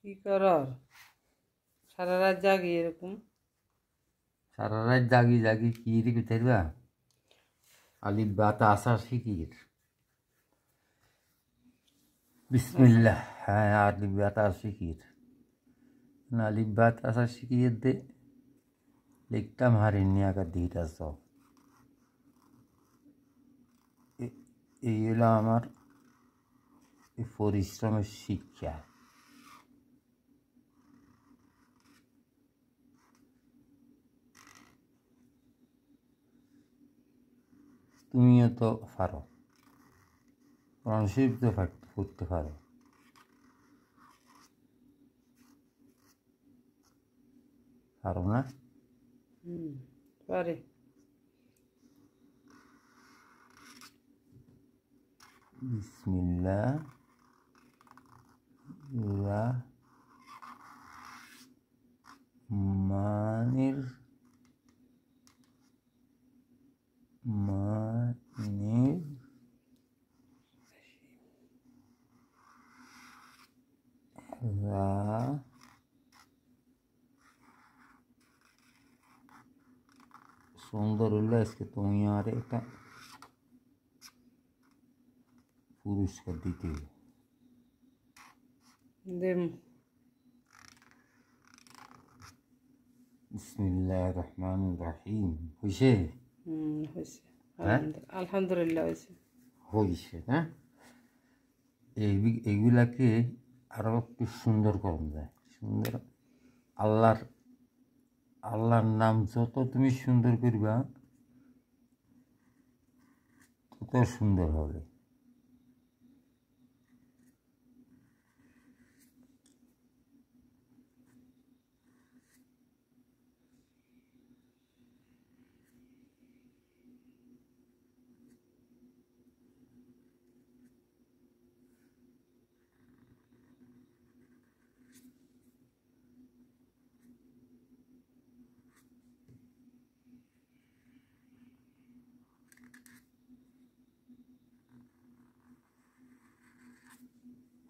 কি করার সারা রাত জাগি এরকম? সারা রাত জাগি জাগি কি রেখে থাকবা? আলিফ বা তা আসা শিখির বিসমিল্লাহ। হ্যাঁ, আলিফ বা তা শিখির না, আলিফ বা তা আসা শিখিয়ে দে লিখতাম হারিনি আকার দিটা সব। এই হলো আমার এই পরিশ্রমের শিক্ষা। তুমিও তো পারো, কোরআন শরীফ তো পড়তে পারো, পারো না? পারে। বিসমিল্লাহ রহমানির মানির রা সুন্দর হলো। আজকে তুমি আর একটা পুরস্কার দিতে। দেম। বিসমিল্লাহির রহমানির রহিম। হয়েছে? হয়েছে। হ্যাঁ, আলহামদুলিল্লাহ হয়েছে। হয়েছে। হ্যাঁ, এইগুলাকে আরো একটু সুন্দর করা যায়। সুন্দর আল্লাহর আল্লাহর নাম যত তুমি সুন্দর করবা তত সুন্দর হবে।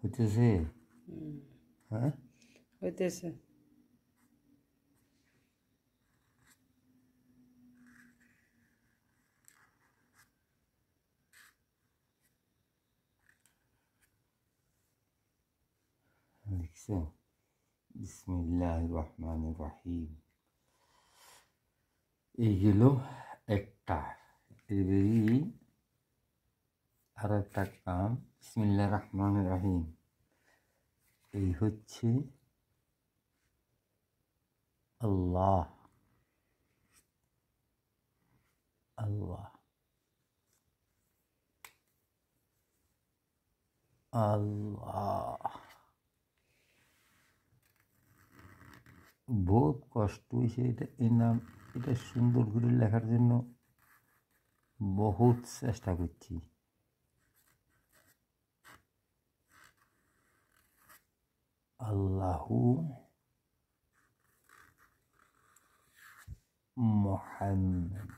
হইতেছে? হ্যাঁ, হইতেছে। লিখছো? বিসমিল্লাহির রহমানির রহিম। এইগুলো একটা। এবারই আরো একটা কাম। বিসমিল্লাহির রহমানির রহিম এই হচ্ছে আল্লাহ। আল্লাহ আল্লাহ বহুত কষ্ট হয়েছে এটা, এই নাম এটা সুন্দর করে লেখার জন্য বহুত চেষ্টা করছি। আল্লাহু মুহাম্মদ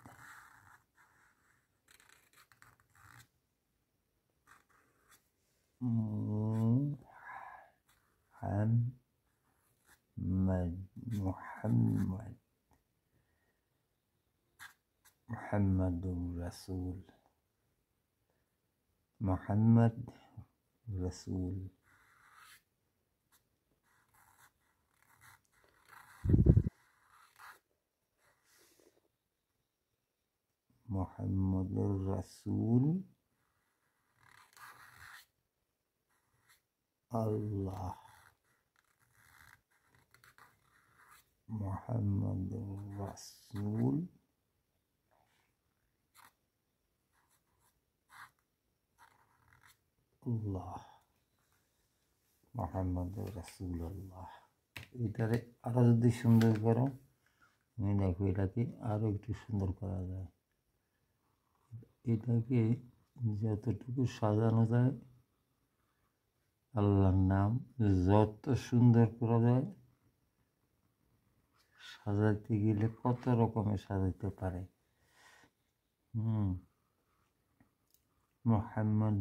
মুহাম্মদ মুহাম্মাদুর রাসূল। মুহাম্মদ রাসূল। মুহাম্মাদুর রাসূল আল্লাহ। মুহাম্মাদুর রাসূল আল্লাহ। মুহাম্মাদুর রাসূলুল্লাহ। এটারে আরো যদি সুন্দর করো, আমি দেখো এটাকে আরো একটু সুন্দর করা যায়। এটাকে যতটুকু সাজানো যায়, আল্লাহর নাম যত সুন্দর করা যায়, সাজাইতে গেলে কত রকমের সাজাইতে পারে। মুহাম্মদ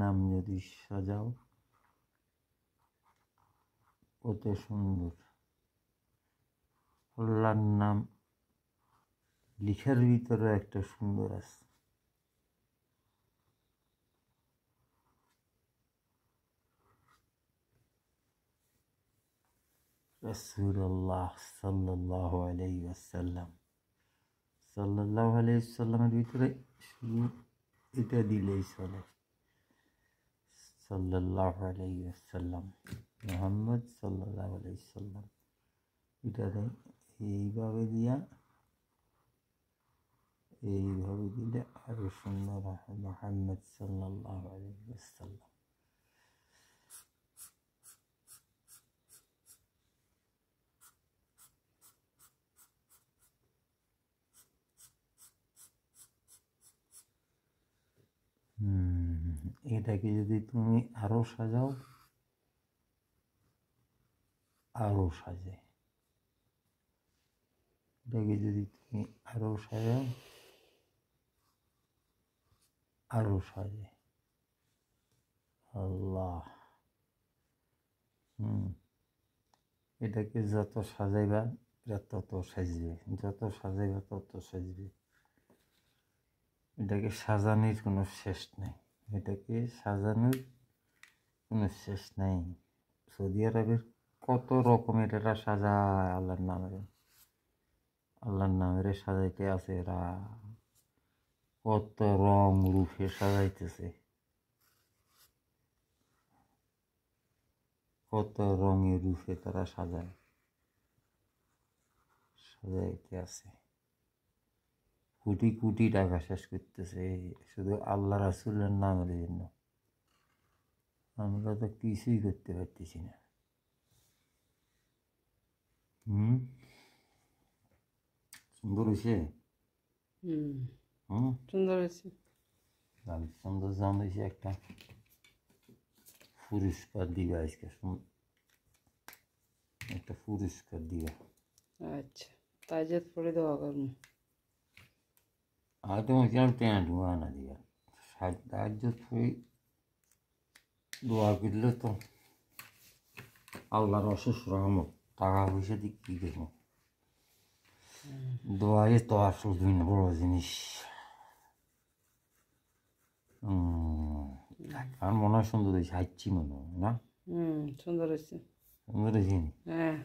নাম যদি সাজাও, কত সুন্দর। আল্লাহর নাম লিখার ভিতরে একটা সুন্দর আছে। রাসূলুল্লাহ সাল্লাল্লাহু আলাইহি ওয়াসাল্লাম, সাল্লাল্লাহু আলাইহি ওয়াসাল্লামের ভিতরে শুধু এটা দিলেই চলে। সাল্লাল্লাহু আলাইহি ওয়াসাল্লাম, মুহাম্মদ সাল্লাল্লাহু আলাইহি ওয়াসাল্লাম, এটা এইভাবে দিলে আরো সুন্দর হয়। মুহাম্মদ সাল্লাল্লাহু আলাইহি ওয়াসাল্লাম। এটাকে যদি তুমি আরো সাজাও, আরো সাজে। এটাকে যদি তুমি আরো সাজাও, আরো সাজে। আল্লাহ, এটাকে যত সাজাইবা এটা তত সাজবে, যত সাজাইবা তত সাজবে। এটাকে সাজানোর কোনো শেষ নেই, এটাকে সাজানোর কোনো শেষ নেই। সৌদি আরবের কত রকমের এরা সাজায় আল্লাহর নামের সাজাইতে আছে এরা, কত রং রূপে সাজাইতেছে, কত রঙের রূপে তারা সাজাইতে আছে। কোটি কোটি টাকা শেষ করতেছে শুধু আল্লাহ রাসূলের নামের জন্য। আমরা তো কিছুই করতে পারতেছি না। সুন্দর হয়েছে। সুন্দর হয়েছে। সুন্দর জান হয়েছে। একটা পুরস্কার দিবা আজকে, একটা পুরস্কার দিবা। আচ্ছা, তাইজাত পড়ে দেওয়া করবো। আর তোমার কিরম টেনা ঢুয়া না দিবা, তাইজাত পড়ে দোয়া করলে তো আল্লাহর অশেষ রহমত। টাকা পয়সা দিক কী দেখবো, দোয়াই তো আসল বড় জিনিস। আমার মনে হয় সুন্দর হয়েছে, হাইচ্ছি মনে হয় না? সুন্দর হয়েছে। সুন্দর হয়েছে। হ্যাঁ।